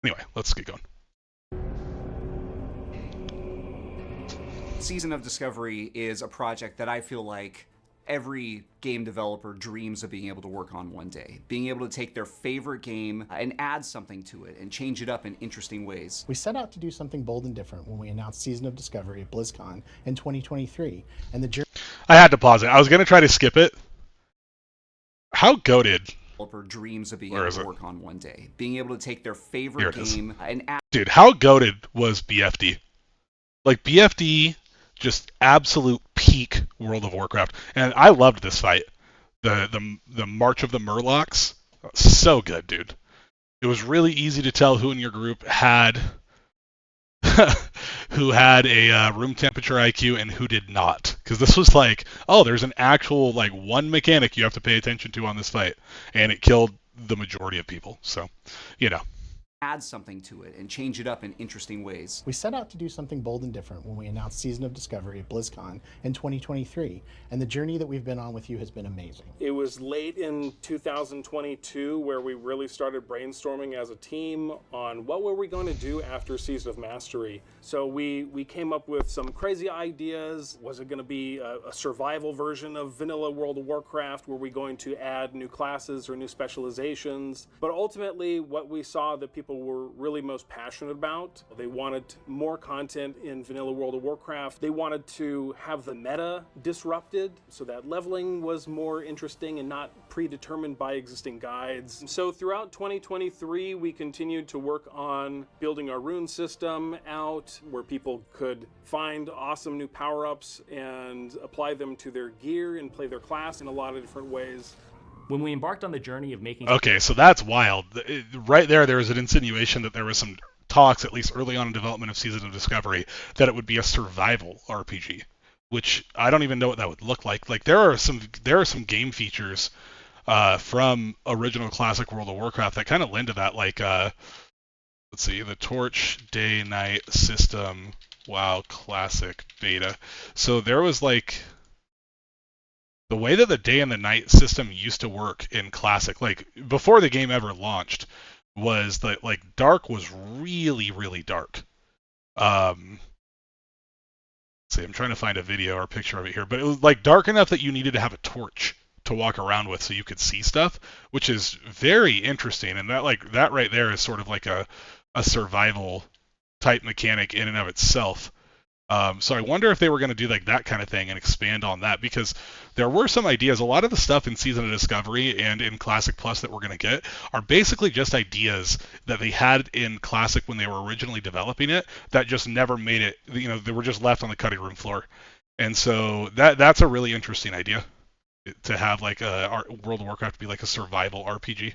Anyway, let's get going. Season of Discovery is a project that I feel like every game developer dreams of being able to work on one day. Being able to take their favorite game and add something to it and change it up in interesting ways. We set out to do something bold and different when we announced Season of Discovery at BlizzCon in 2023, and the journey I had to pause it. I was going to try to skip it. How goated? Developer dreams of being Where able is to it? work on one day. Being able to take their Here favorite it is. game and add Dude, how goated was BFD? Like, BFD, just absolute peak World of Warcraft. And I loved this fight. The March of the Murlocs. So good, dude. It was really easy to tell who in your group had who had a room temperature IQ and who did not. Because this was like, oh, there's an actual, like, one mechanic you have to pay attention to on this fight. And it killed the majority of people. So, you know. add something to it and change it up in interesting ways. we set out to do something bold and different when we announced Season of Discovery at BlizzCon in 2023, and the journey that we've been on with you has been amazing. It was late in 2022 where we really started brainstorming as a team on what were we going to do after Season of Mastery. So we came up with some crazy ideas. Was it going to be a survival version of vanilla World of Warcraft? Were we going to add new classes or new specializations? But ultimately, what we saw that people were really most passionate about, they wanted more content in vanilla World of Warcraft. They wanted to have the meta disrupted so that leveling was more interesting and not predetermined by existing guides. So throughout 2023, we continued to work on building our rune system out where people could find awesome new power-ups and apply them to their gear and play their class in a lot of different ways. When we embarked on the journey of making Okay, so that's wild. Right there was an insinuation that there was some talks, at least early on in development of Season of Discovery, that it would be a survival RPG, which I don't even know what that would look like. Like there are some game features from original classic World of Warcraft that kind of lend to that. Like let's see, the Torch Day Night system. WoW Classic beta. So there was like the way that the day and the night system used to work in Classic, like before the game ever launched, was that like dark was really, really dark. Let's see, I'm trying to find a video or a picture of it here, but it was like dark enough that you needed to have a torch to walk around with so you could see stuff, which is very interesting. And that right there is sort of like a survival type mechanic in and of itself. So I wonder if they were going to do like that kind of thing and expand on that, because there were some ideas. A lot of the stuff in Season of Discovery and in Classic Plus that we're going to get are basically just ideas that they had in Classic when they were originally developing it that just never made it. You know, they were just left on the cutting room floor. And so that's a really interesting idea, to have like a World of Warcraft be like a survival RPG.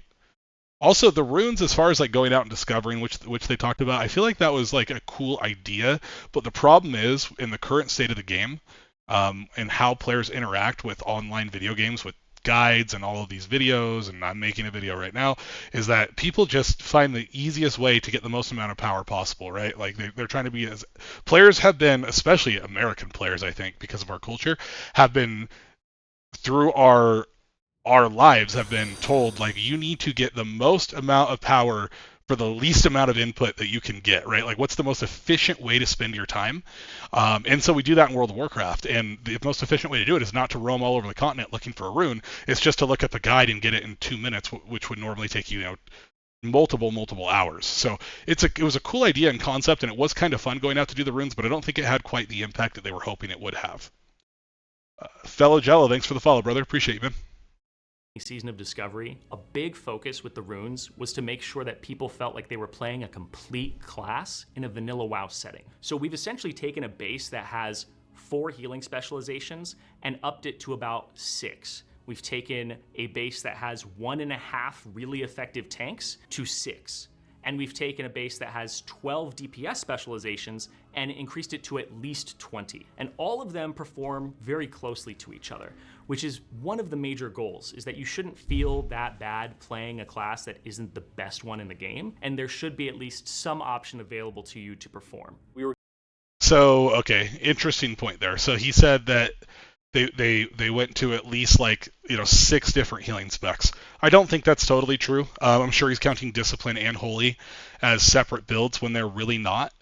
Also, the runes, as far as like going out and discovering, which they talked about, I feel like that was like a cool idea. But the problem is, in the current state of the game, and how players interact with online video games, with guides and all of these videos, and I'm making a video right now, is that people just find the easiest way to get the most amount of power possible, right? Like they're trying to be as players have been, especially American players, I think, because of our culture, have been through our lives have been told, like, you need to get the most amount of power for the least amount of input that you can get, right? Like, what's the most efficient way to spend your time? And so we do that in World of Warcraft, and the most efficient way to do it is not to roam all over the continent looking for a rune. It's just to look up a guide and get it in 2 minutes, which would normally take you, multiple hours. So it was a cool idea and concept, and it was kind of fun going out to do the runes, but I don't think it had quite the impact that they were hoping it would have. Fellow Jello, thanks for the follow, brother. Appreciate you, man. Season of Discovery, a big focus with the runes was to make sure that people felt like they were playing a complete class in a vanilla WoW setting. So we've essentially taken a base that has 4 healing specializations and upped it to about 6. We've taken a base that has 1.5 really effective tanks to 6. And we've taken a base that has 12 DPS specializations and increased it to at least 20. And all of them perform very closely to each other, which is one of the major goals, is that you shouldn't feel that bad playing a class that isn't the best one in the game, and there should be at least some option available to you to perform. So, okay, interesting point there. So he said that they went to at least like 6 different healing specs. I don't think that's totally true. I'm sure he's counting discipline and holy as separate builds when they're really not.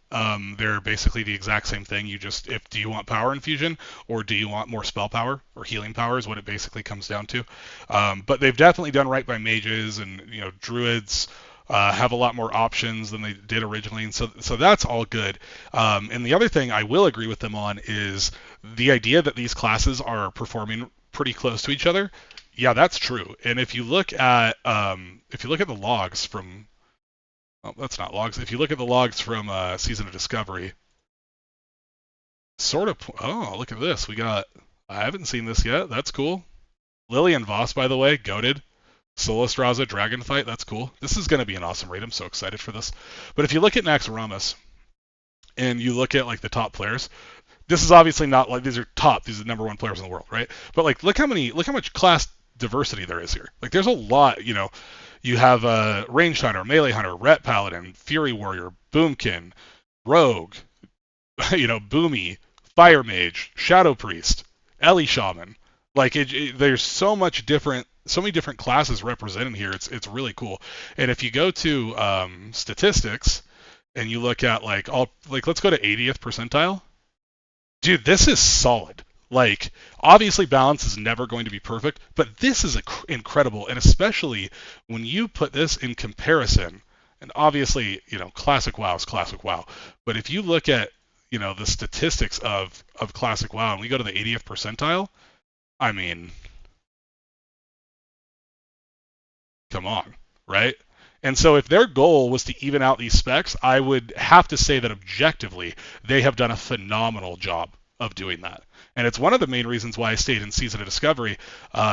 They're basically the exact same thing. Do you want power infusion or do you want more spell power or healing power is what it basically comes down to. But they've definitely done right by mages, and druids have a lot more options than they did originally, and so that's all good. And the other thing I will agree with them on is the idea that these classes are performing pretty close to each other. Yeah, that's true. And if you look at the logs from that's not logs. If you look at the logs from Season of Discovery, sort of. Oh, look at this. I haven't seen this yet. That's cool. Lillian Voss, by the way, goated. Solastraza Dragon Fight, that's cool. This is going to be an awesome raid. I'm so excited for this. But if you look at Naxxramas and you look at like the top players, this is obviously not like these are the number 1 players in the world, right? But like look how much class diversity there is here. Like there's a lot, you have a Ranged Hunter, Melee Hunter, Ret Paladin, Fury Warrior, Boomkin, Rogue, Boomy, Fire Mage, Shadow Priest, Ellie Shaman. Like there's so many different classes represented here. It's really cool. And if you go to statistics and you look at let's go to 80th percentile. Dude, this is solid. Like, obviously balance is never going to be perfect, but this is incredible. And especially when you put this in comparison, and obviously, Classic WoW is Classic WoW. But if you look at, the statistics of Classic WoW and we go to the 80th percentile, I mean, come on, right? And so if their goal was to even out these specs, I would have to say that objectively, they have done a phenomenal job of doing that. And it's one of the main reasons why I stayed in Season of Discovery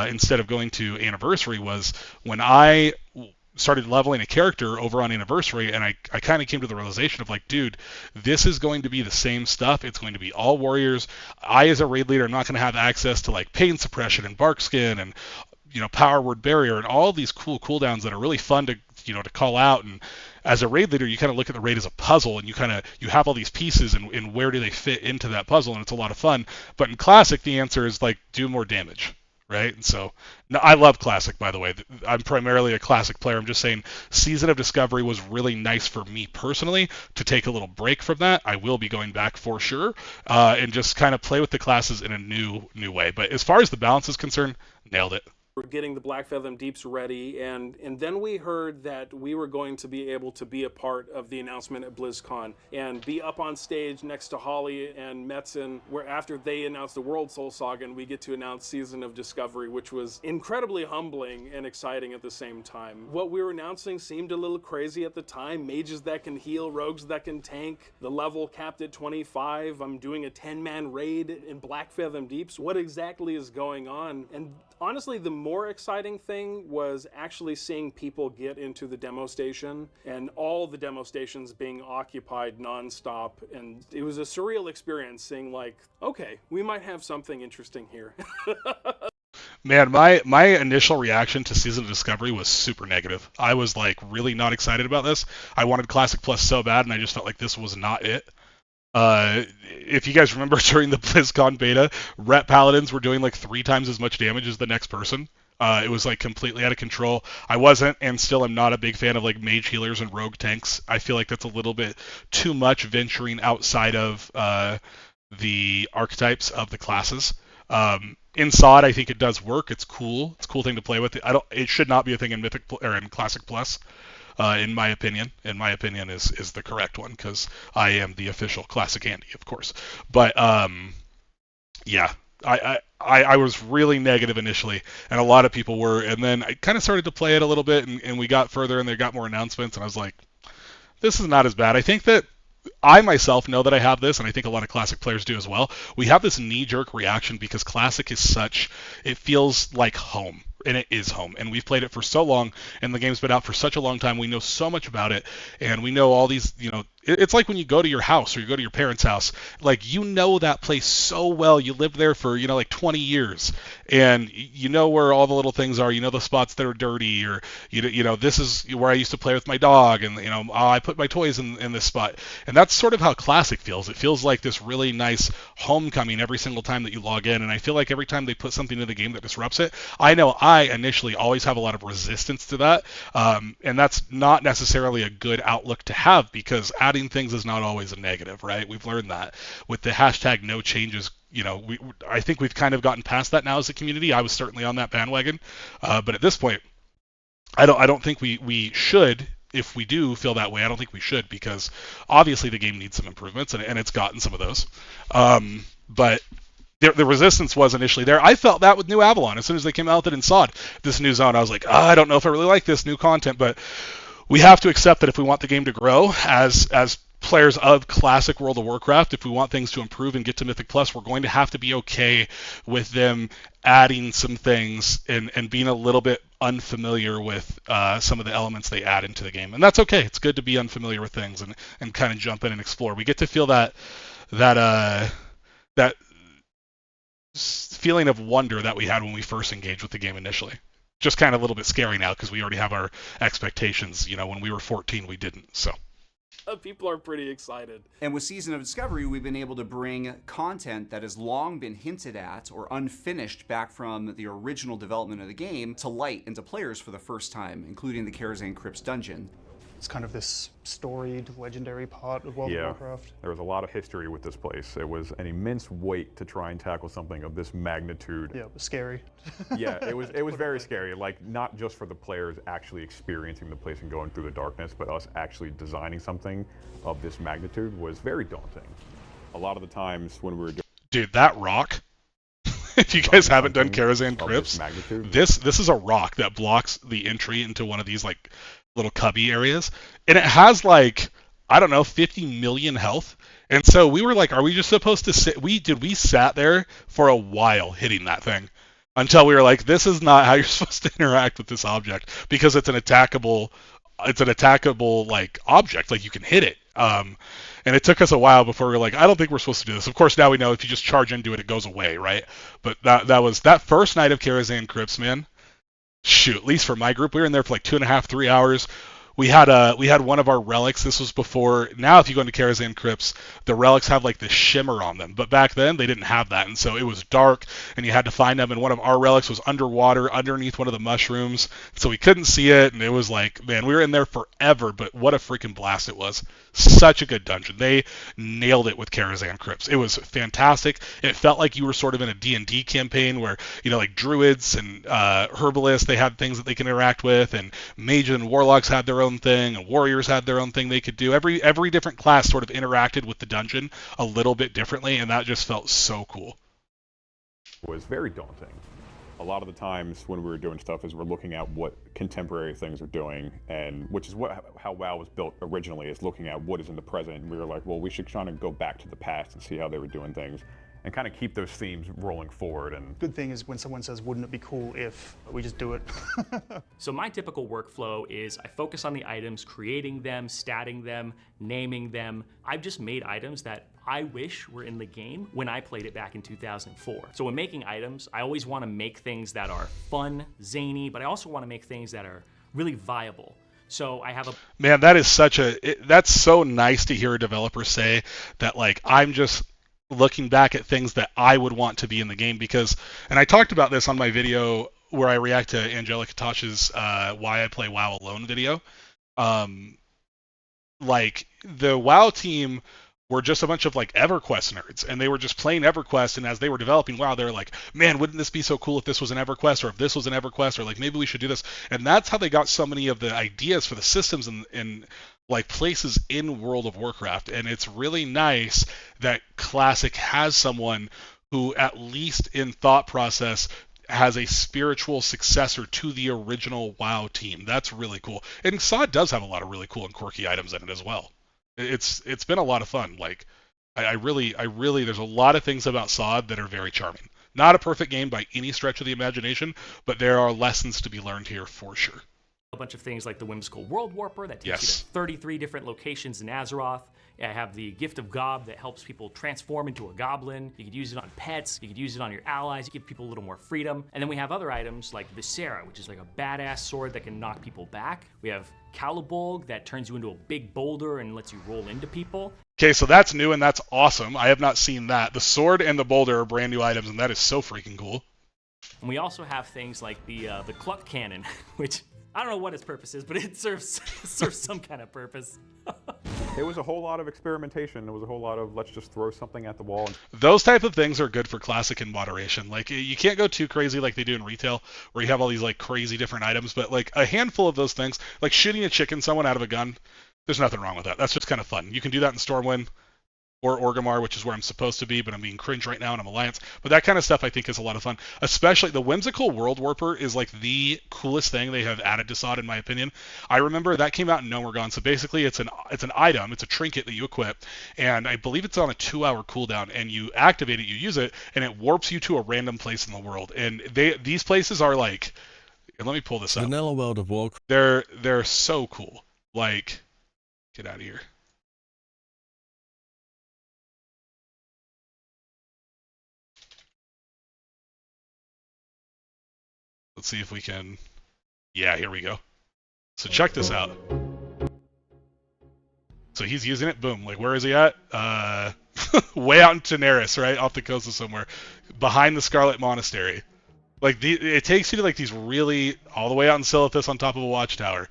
instead of going to Anniversary was when I started leveling a character over on Anniversary, and I kind of came to the realization of like, dude, this is going to be the same stuff. It's going to be all warriors. I, as a raid leader, am not going to have access to like pain suppression and bark skin and power word barrier and all these cool cooldowns that are really fun to to call out. And as a raid leader, you kind of look at the raid as a puzzle, and you have all these pieces, and where do they fit into that puzzle, and it's a lot of fun. But in Classic, the answer is like do more damage, right? And so I love Classic, by the way. I'm primarily a Classic player. I'm just saying Season of Discovery was really nice for me personally to take a little break from that. I will be going back for sure, and just kind of play with the classes in a new way. But as far as the balance is concerned, nailed it. We're getting the Black Fathom Deeps ready, and then we heard that we were going to be able to be a part of the announcement at BlizzCon and be up on stage next to Holly and Metzen, where after they announced the World Soul Saga, and we get to announce Season of Discovery, which was incredibly humbling and exciting at the same time. What we were announcing seemed a little crazy at the time. Mages that can heal, rogues that can tank, the level capped at 25. I'm doing a 10-man raid in Black Fathom Deeps. What exactly is going on? And honestly, the more exciting thing was actually seeing people get into the demo station and all the demo stations being occupied nonstop. And it was a surreal experience seeing like, okay, we might have something interesting here. Man, my initial reaction to Season of Discovery was super negative. I was like really not excited about this. I wanted Classic Plus so bad, and I just felt like this was not it. If you guys remember during the BlizzCon beta, Ret Paladins were doing like 3 times as much damage as the next person. It was like completely out of control. I wasn't, and still am not a big fan of like mage healers and rogue tanks. I feel like that's a little bit too much venturing outside of the archetypes of the classes. In SOD, I think it does work. It's cool. It's a cool thing to play with. It should not be a thing in Mythic or in Classic Plus. In my opinion is the correct one, because I am the official Classic Andy, of course. But yeah, I was really negative initially, and a lot of people were, and then I kind of started to play it a little bit, and we got further, and they got more announcements, and I was like, this is not as bad. I think that I myself know that I have this, and I think a lot of Classic players do as well. We have this knee-jerk reaction because Classic is it feels like home, and it is home. And we've played it for so long, and the game's been out for such a long time. We know so much about it, and we know all these, it's like when you go to your house or you go to your parents' house, like you know that place so well. You lived there for, like 20 years, and you know where all the little things are. You know the spots that are dirty, or this is where I used to play with my dog, and I put my toys in this spot. And that's sort of how Classic feels. It feels like this really nice homecoming every single time that you log in, and I feel like every time they put something in the game that disrupts it, I know I initially always have a lot of resistance to that, and that's not necessarily a good outlook to have, because adding things is not always a negative, right? We've learned that with the hashtag no changes. I think we've kind of gotten past that now as a community. I was certainly on that bandwagon, but at this point, I don't think we should. If we do feel that way, I don't think we should, because obviously the game needs some improvements, and it's gotten some of those. But the resistance was initially there. I felt that with New Avalon. As soon as they came out with it in SOD, this new zone, I was like, I don't know if I really like this new content, but we have to accept that if we want the game to grow as players of classic World of Warcraft, if we want things to improve and get to Mythic Plus, we're going to have to be okay with them adding some things and being a little bit unfamiliar with some of the elements they add into the game. And that's okay. It's good to be unfamiliar with things and kind of jump in and explore. We get to feel that feeling of wonder that we had when we first engaged with the game initially. Just kind of a little bit scary now, because we already have our expectations. When we were 14, we didn't. So people are pretty excited. And with Season of Discovery, we've been able to bring content that has long been hinted at or unfinished back from the original development of the game to light and to players for the first time, including the Karazhan Crypts dungeon. It's kind of this storied, legendary part of World of Warcraft. There was a lot of history with this place. It was an immense weight to try and tackle something of this magnitude. Yeah, it was scary. Yeah, it was very scary. Like, not just for the players actually experiencing the place and going through the darkness, but us actually designing something of this magnitude was very daunting. A lot of the times when we were doing... Dude, that rock... If you guys haven't done Karazhan Crypts, this is a rock that blocks the entry into one of these, like, little cubby areas, and it has, like, I don't know, 50 million health. And so we were like, are we just supposed to sit? We sat there for a while hitting that thing until we were like, this is not how you're supposed to interact with this object, because it's an attackable like object, like you can hit it. And it took us a while before we were like, I don't think we're supposed to do this. Of course, now we know if you just charge into it, it goes away, right? But that was that first night of Karazhan Crypts, man. Shoot, at least for my group, we were in there for like 2.5, 3 hours. We had one of our relics. This was before. Now, if you go into Karazhan Crypts, the relics have like this shimmer on them. But back then, they didn't have that, and so it was dark, and you had to find them. And one of our relics was underwater, underneath one of the mushrooms, so we couldn't see it. And it was like, man, we were in there forever. But what a freaking blast it was! Such a good dungeon. They nailed it with Karazhan Crypts. It was fantastic. It felt like you were sort of in a D&D campaign where, like druids and herbalists, they had things that they can interact with, and mages and warlocks had their own thing, and warriors had their own thing they could do. Every different class sort of interacted with the dungeon a little bit differently, and that just felt so cool. It was very daunting. A lot of the times when we were doing stuff is we're looking at what contemporary things are doing, and which is how WoW was built originally, is looking at what is in the present. And we were like, well, we should try to go back to the past and see how they were doing things, and kind of keep those themes rolling forward. And good thing is when someone says, wouldn't it be cool if, we just do it. So my typical workflow is I focus on the items, creating them, statting them, naming them. I've just made items that I wish were in the game when I played it back in 2004. So when making items, I always want to make things that are fun, zany, but I also want to make things that are really viable. So I have a... Man, that is that's so nice to hear a developer say that, like, I'm just looking back at things that I would want to be in the game, because, and I talked about this on my video where I react to Angelica Tosh's Why I Play WoW Alone video. Like, the WoW team were just a bunch of like EverQuest nerds, and they were just playing EverQuest, and as they were developing WoW, they were like, man, wouldn't this be so cool if this was an EverQuest, or if this was an EverQuest, or like maybe we should do this. And that's how they got so many of the ideas for the systems and like places in World of Warcraft. And it's really nice that Classic has someone who, at least in thought process, has a spiritual successor to the original WoW team. That's really cool. And SOD does have a lot of really cool and quirky items in it as well. It's been a lot of fun. Like, I really, there's a lot of things about SOD that are very charming. Not a perfect game by any stretch of the imagination, but there are lessons to be learned here for sure. A bunch of things like the Whimsical World Warper that takes you Yes. to 33 different locations in Azeroth. I have the Gift of Gob that helps people transform into a goblin. You could use it on pets. You could use it on your allies. You give people a little more freedom. And then we have other items like Viscera, which is like a badass sword that can knock people back. We have Calibolg that turns you into a big boulder and lets you roll into people. Okay, so that's new and that's awesome. I have not seen that. The sword and the boulder are brand new items, and that is so freaking cool. And we also have things like the Cluck Cannon, which I don't know what its purpose is, but it serves some kind of purpose. It was a whole lot of experimentation. It was a whole lot of let's just throw something at the wall. Those type of things are good for classic in moderation. Like, you can't go too crazy like they do in retail, where you have all these like crazy different items, but like a handful of those things, like shooting a chicken someone out of a gun, there's nothing wrong with that. That's just kind of fun. You can do that in Stormwind or Orgrimmar, which is where I'm supposed to be, but I'm being cringe right now and I'm Alliance. But that kind of stuff I think is a lot of fun. Especially the Whimsical World Warper is like the coolest thing they have added to SOD in my opinion. I remember that came out in No More Gone. So basically it's an item, it's a trinket that you equip, and I believe it's on a 2-hour cooldown, and you activate it, you use it, and it warps you to a random place in the world. And these places are like, let me pull this up. Vanilla World of Warcraft. They're so cool. Like, get out of here. Let's see if we can. Yeah, here we go. So check this out. So he's using it. Boom. Like, where is he at? Way out in Daenerys, right? Off the coast of somewhere. Behind the Scarlet Monastery. Like, it takes you to, like, these really... all the way out in Silithus on top of a watchtower.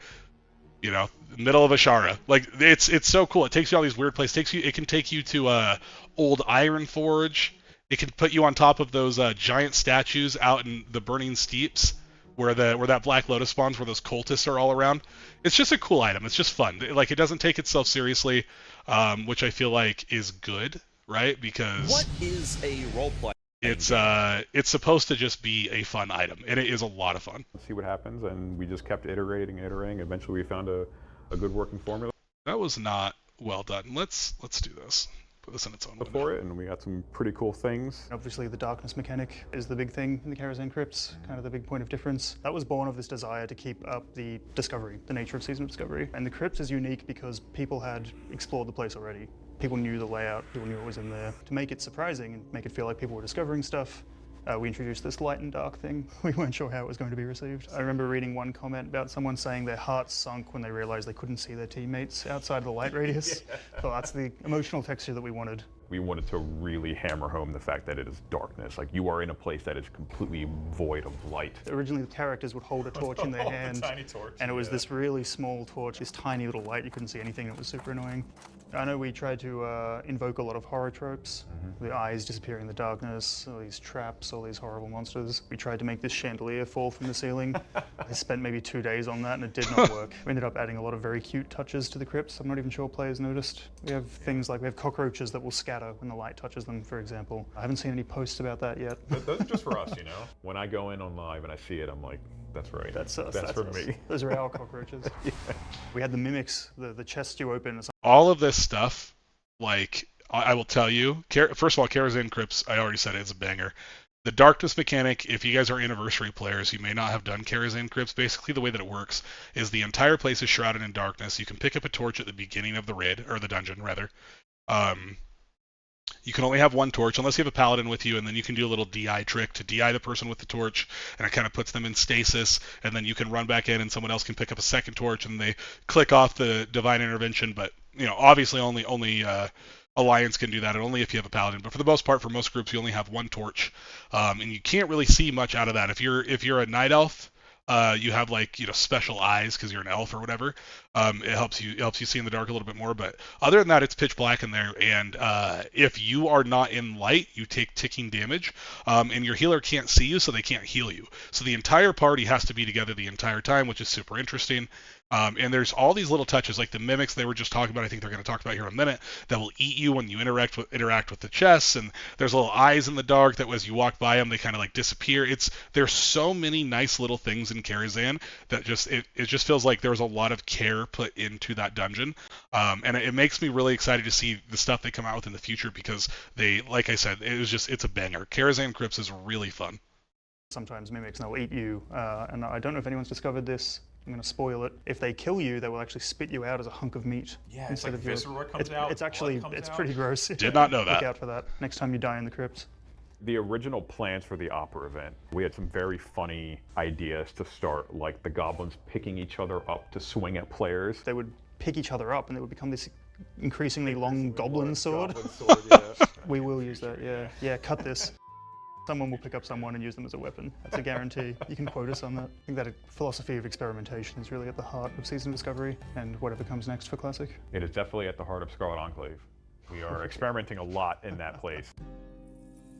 You know, middle of Ashara. Like, it's so cool. It takes you all these weird places. It can take you to Old Ironforge. It can put you on top of those giant statues out in the Burning Steeps, where that Black Lotus spawns, where those cultists are all around. It's just a cool item. It's just fun. Like, it doesn't take itself seriously, which I feel like is good, right? Because what is a roleplay? It's supposed to just be a fun item, and it is a lot of fun. Let's see what happens, and we just kept iterating and iterating. Eventually, we found a good working formula. That was not well done. Let's do this. Put this in its own window. For it, and we got some pretty cool things. Obviously, the darkness mechanic is the big thing in the Karazhan Crypts, kind of the big point of difference. That was born of this desire to keep up the discovery, the nature of Season of Discovery. And the Crypts is unique because people had explored the place already. People knew the layout, people knew what was in there. To make it surprising and make it feel like people were discovering stuff, we introduced this light and dark thing. We weren't sure how it was going to be received. I remember reading one comment about someone saying their hearts sunk when they realized they couldn't see their teammates outside the light radius. So that's the emotional texture that we wanted. We wanted to really hammer home the fact that it is darkness. Like, you are in a place that is completely void of light. Originally, the characters would hold a torch in their hand, tiny torch, and it was this really small torch, this tiny little light. You couldn't see anything. It was super annoying. I know we tried to invoke a lot of horror tropes. The eyes disappearing in the darkness, all these traps, all these horrible monsters. We tried to make this chandelier fall from the ceiling. I spent maybe 2 days on that, and it did not work. We ended up adding a lot of very cute touches to the crypts. I'm not even sure players noticed. We have things like we have cockroaches that will scatter when the light touches them, for example. I haven't seen any posts about that yet. Those are just for us, you know? When I go in on live and I see it, I'm like, that's right. That's us. That's for us. me. Those are our cockroaches. Yeah. We had the mimics, the chest you open. All of this stuff, like, I will tell you, first of all, Karazhan Crypts, I already said it's a banger. The darkness mechanic, if you guys are anniversary players, you may not have done Karazhan Crypts. Basically, the way that it works is the entire place is shrouded in darkness. You can pick up a torch at the beginning of the raid, or the dungeon, rather. You can only have one torch unless you have a paladin with you, and then you can do a little DI trick to DI the person with the torch, and it kind of puts them in stasis, and then you can run back in and someone else can pick up a second torch and they click off the divine intervention. But, you know, obviously only Alliance can do that, and only if you have a paladin. But for the most part, for most groups, you only have one torch, and you can't really see much out of that. If you're a night elf, you have, like, you know, special eyes because you're an elf or whatever. It helps you see in the dark a little bit more. But other than that, it's pitch black in there. And if you are not in light, you take ticking damage. And your healer can't see you, so they can't heal you. So the entire party has to be together the entire time, which is super interesting. And there's all these little touches, like the mimics they were just talking about. I think they're going to talk about here in a minute, that will eat you when you interact with the chests. And there's little eyes in the dark that, as you walk by them, they kind of like disappear. There's so many nice little things in Karazhan that it just feels like there was a lot of care put into that dungeon. And it makes me really excited to see the stuff they come out with in the future, because they, like I said, it's a banger. Karazhan Crypts is really fun. Sometimes mimics, and they'll eat you. And I don't know if anyone's discovered this. I'm going to spoil it. If they kill you, they will actually spit you out as a hunk of meat. Yeah, it's instead like of your- viscera comes out, It's blood actually, comes it's out. pretty gross. Did not know that. Look out for that next time you die in the crypt. The original plans for the opera event, we had some very funny ideas to start, like the goblins picking each other up to swing at players. They would pick each other up and they would become this increasingly long goblin sword. Yeah. We will use that, yeah. Yeah, cut this. Someone will pick up someone and use them as a weapon. That's a guarantee. You can quote us on that. I think that philosophy of experimentation is really at the heart of Season of Discovery and whatever comes next for Classic. It is definitely at the heart of Scarlet Enclave. We are experimenting a lot in that place.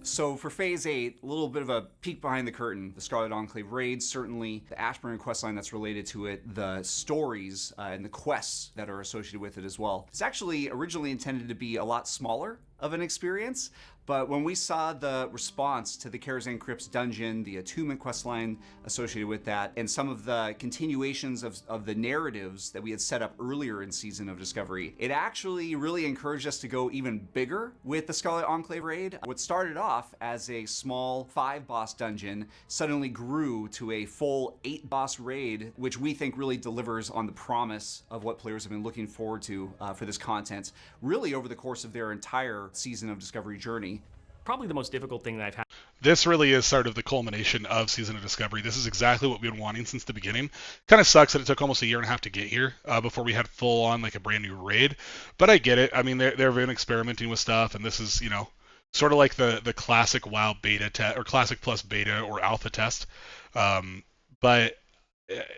So for Phase 8, a little bit of a peek behind the curtain. The Scarlet Enclave raids, certainly the Ashburn questline that's related to it, the stories and the quests that are associated with it as well. It's actually originally intended to be a lot smaller of an experience, but when we saw the response to the Karazhan Crypts dungeon, the attunement questline associated with that, and some of the continuations of the narratives that we had set up earlier in Season of Discovery, it actually really encouraged us to go even bigger with the Scarlet Enclave raid. What started off as a small 5-boss dungeon suddenly grew to a full 8-boss raid, which we think really delivers on the promise of what players have been looking forward to for this content, really over the course of their entire Season of Discovery journey. Probably the most difficult thing that I've had. This really is sort of the culmination of Season of Discovery. This is exactly what we've been wanting since the beginning. Kind of sucks that it took almost a year and a half to get here before we had full on like a brand new raid. But I get it. I mean, they've been experimenting with stuff, and this is, you know, sort of like the classic WoW beta test or classic plus beta or alpha test. But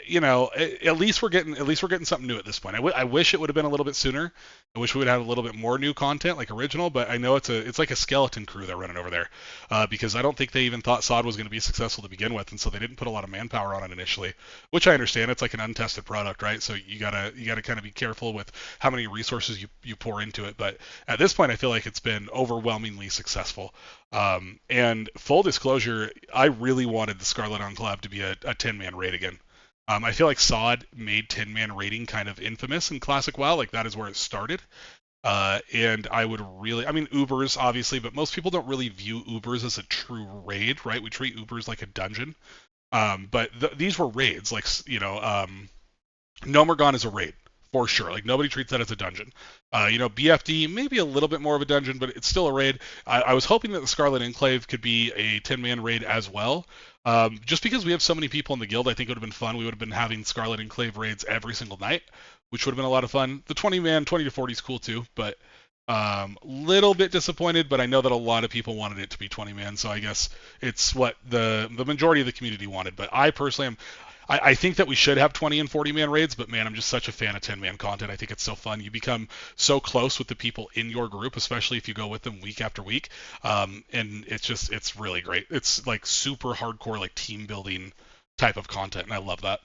you know, at least we're getting something new at this point. I wish it would have been a little bit sooner. I wish we would have a little bit more new content like original, but I know it's like a skeleton crew they're running over there because I don't think they even thought SOD was going to be successful to begin with, and so they didn't put a lot of manpower on it initially, which I understand. It's like an untested product, right? So you gotta kind of be careful with how many resources you pour into it. But at this point, I feel like it's been overwhelmingly successful. And full disclosure, I really wanted the Scarlet Enclave to be a 10-man raid again. I feel like SOD made 10-man raiding kind of infamous in Classic WoW, like that is where it started. And I would really, I mean, Ubers obviously, but most people don't really view Ubers as a true raid, right? We treat Ubers like a dungeon. But these were raids, like, you know, No More Gone is a raid. For sure. Like, nobody treats that as a dungeon. You know, BFD, maybe a little bit more of a dungeon, but it's still a raid. I was hoping that the Scarlet Enclave could be a 10-man raid as well. Just because we have so many people in the guild, I think it would have been fun. We would have been having Scarlet Enclave raids every single night, which would have been a lot of fun. The 20-man, 20 to 40 is cool too, but little bit disappointed, but I know that a lot of people wanted it to be 20-man, so I guess it's what the majority of the community wanted. But I personally am... I think that we should have 20 and 40-man raids, but man, I'm just such a fan of 10-man content. I think it's so fun. You become so close with the people in your group, especially if you go with them week after week. And it's really great. It's like super hardcore, like team building type of content, and I love that.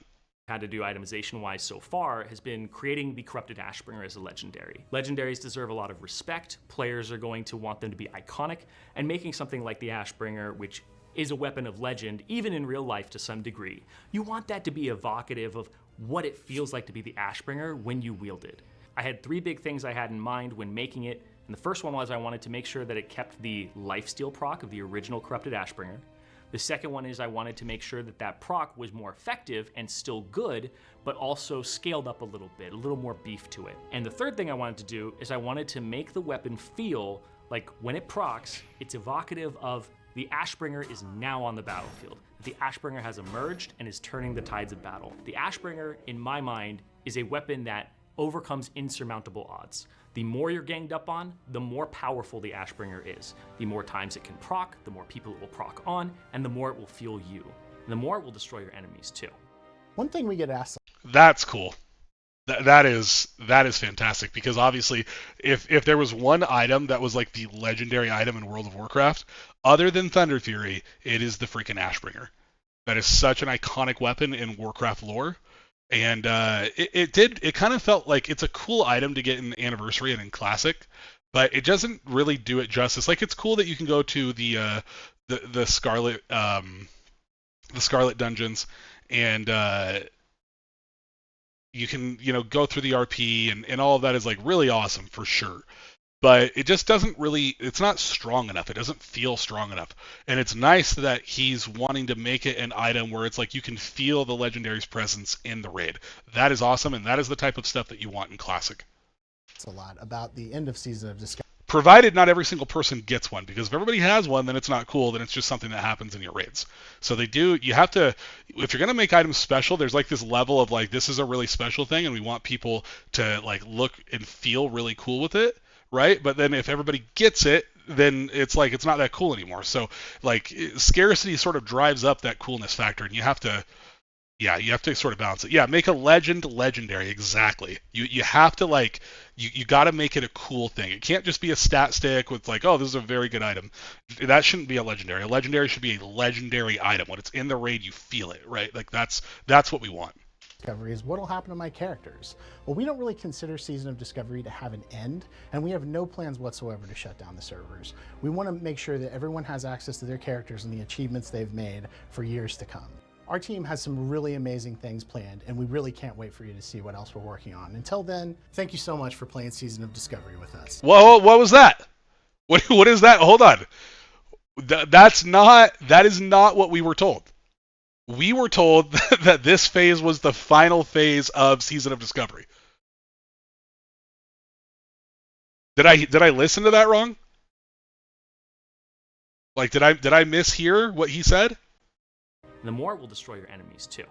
Had to do itemization-wise so far has been creating the Corrupted Ashbringer as a legendary. Legendaries deserve a lot of respect. Players are going to want them to be iconic, and making something like the Ashbringer, which is a weapon of legend, even in real life to some degree, you want that to be evocative of what it feels like to be the Ashbringer when you wield it. I had 3 big things I had in mind when making it, and the first one was I wanted to make sure that it kept the lifesteal proc of the original Corrupted Ashbringer. The second one is I wanted to make sure that that proc was more effective and still good, but also scaled up a little bit, a little more beef to it. And the third thing I wanted to do is I wanted to make the weapon feel like when it procs, it's evocative of the Ashbringer is now on the battlefield. The Ashbringer has emerged and is turning the tides of battle. The Ashbringer, in my mind, is a weapon that overcomes insurmountable odds. The more you're ganged up on, the more powerful the Ashbringer is. The more times it can proc, the more people it will proc on, and the more it will fuel you. And the more it will destroy your enemies too. One thing we get asked. That's cool. That is fantastic, because obviously if there was one item that was like the legendary item in World of Warcraft, other than Thunder Fury, it is the freaking Ashbringer. That is such an iconic weapon in Warcraft lore. And it kind of felt like it's a cool item to get in Anniversary and in Classic, but it doesn't really do it justice. Like, it's cool that you can go to the Scarlet dungeons and you can, you know, go through the RP and all of that is like really awesome for sure. but it just doesn't really, it's not strong enough. It doesn't feel strong enough. And it's nice that he's wanting to make it an item where it's like you can feel the legendary's presence in the raid. That is awesome, and that is the type of stuff that you want in Classic. It's a lot about the end of Season of Discovery. Provided not every single person gets one, because if everybody has one, then it's not cool, then it's just something that happens in your raids. So you have to, if you're going to make items special, there's like this level of like, this is a really special thing, and we want people to like look and feel really cool with it. Right? But then if everybody gets it, then it's like it's not that cool anymore. So like scarcity sort of drives up that coolness factor, and you have to sort of balance it. Yeah, make a legend legendary. Exactly. You have to like you got to make it a cool thing. It can't just be a stat stick with like, oh, this is a very good item. That shouldn't be a legendary. A legendary should be a legendary item. When it's in the raid, you feel it, right? Like that's what we want. Discovery is what'll happen to my characters. Well, we don't really consider Season of Discovery to have an end, and we have no plans whatsoever to shut down the servers. We want to make sure that everyone has access to their characters and the achievements they've made for years to come. Our team has some really amazing things planned, and we really can't wait for you to see what else we're working on. Until then, thank you so much for playing Season of Discovery with us. Whoa, what was that? What is that? Hold on. That is not what we were told. We were told that this phase was the final phase of Season of Discovery. Did I listen to that wrong? Like did I mishear what he said? The more will destroy your enemies too.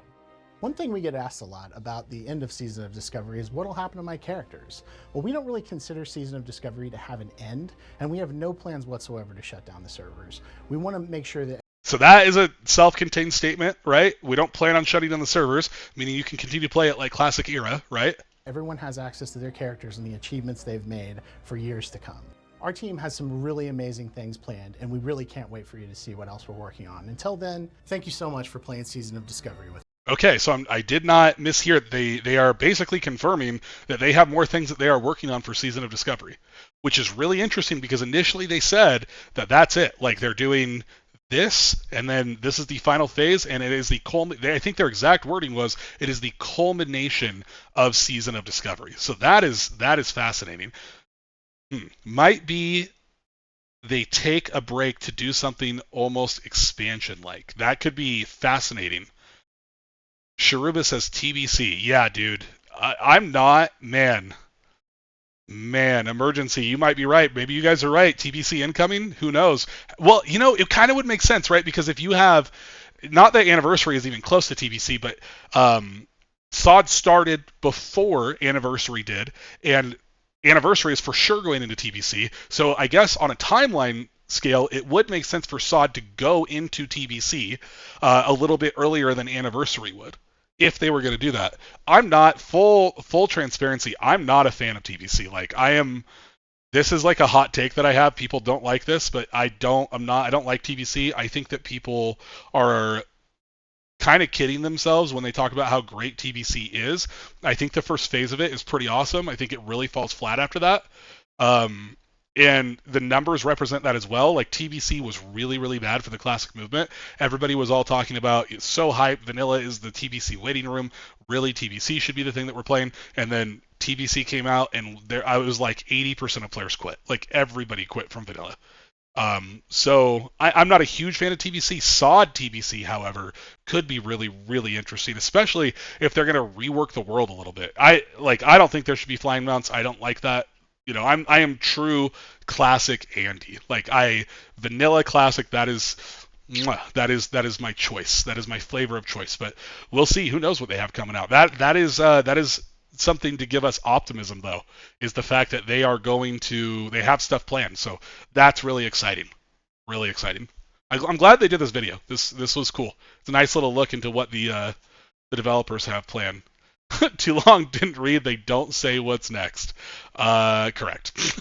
One thing we get asked a lot about the end of Season of Discovery is what'll happen to my characters. Well, we don't really consider Season of Discovery to have an end, and we have no plans whatsoever to shut down the servers. We want to make sure that So that is a self-contained statement, right? We don't plan on shutting down the servers, meaning you can continue to play it like Classic era, right? everyone has access to their characters and the achievements they've made for years to come. Our team has some really amazing things planned, and we really can't wait for you to see what else we're working on. Until then, thank you so much for playing Season of Discovery with us. Okay, so I did not mishear. They are basically confirming that they have more things that they are working on for Season of Discovery, which is really interesting because initially they said that that's it. Like they're doing this, and then this is the final phase, and it is the I think their exact wording was, it is the culmination of Season of Discovery. So that is fascinating. Might be they take a break to do something almost expansion-like. That could be fascinating. Sharuba says TBC. Yeah, dude. I'm not. Man, emergency. You might be right. Maybe you guys are right. TBC incoming? Who knows? Well, you know, it kind of would make sense, right? Because if you have, not that Anniversary is even close to TBC, but SOD started before Anniversary did, and Anniversary is for sure going into TBC. So I guess on a timeline scale, it would make sense for SOD to go into TBC a little bit earlier than Anniversary would, if they were going to do that. I'm not, full transparency, I'm not a fan of TBC. Like, this is like a hot take that I have. People don't like this, but I don't like TBC. I think that people are kind of kidding themselves when they talk about how great TBC is. I think the first phase of it is pretty awesome. I think it really falls flat after that. And the numbers represent that as well. Like, TBC was really, really bad for the Classic movement. Everybody was all talking about, it's so hype, vanilla is the TBC waiting room. Really, TBC should be the thing that we're playing. And then TBC came out, and I was like 80% of players quit. Like, everybody quit from vanilla. So I'm not a huge fan of TBC. SOD TBC, however, could be really, really interesting, especially if they're going to rework the world a little bit. I don't think there should be flying mounts. I don't like that. You know, I am true Classic Andy. Like, vanilla Classic, that is my choice. That is my flavor of choice. But we'll see. Who knows what they have coming out? That is something to give us optimism, though, is the fact that they have stuff planned. So that's really exciting. Really exciting. I'm glad they did this video. This was cool. It's a nice little look into what the developers have planned. Too long, didn't read. They don't say what's next. Correct.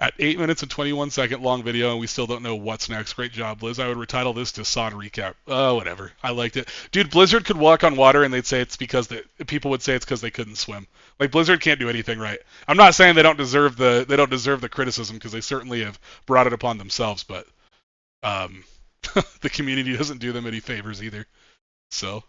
At 8 minutes and 21 second long video, and we still don't know what's next. Great job, Liz. I would retitle this to SOD recap. Oh, whatever. I liked it. Dude, Blizzard could walk on water, and they'd say it's because people would say it's because they couldn't swim. Like, Blizzard can't do anything right. I'm not saying they don't deserve the criticism, because they certainly have brought it upon themselves, but the community doesn't do them any favors either. So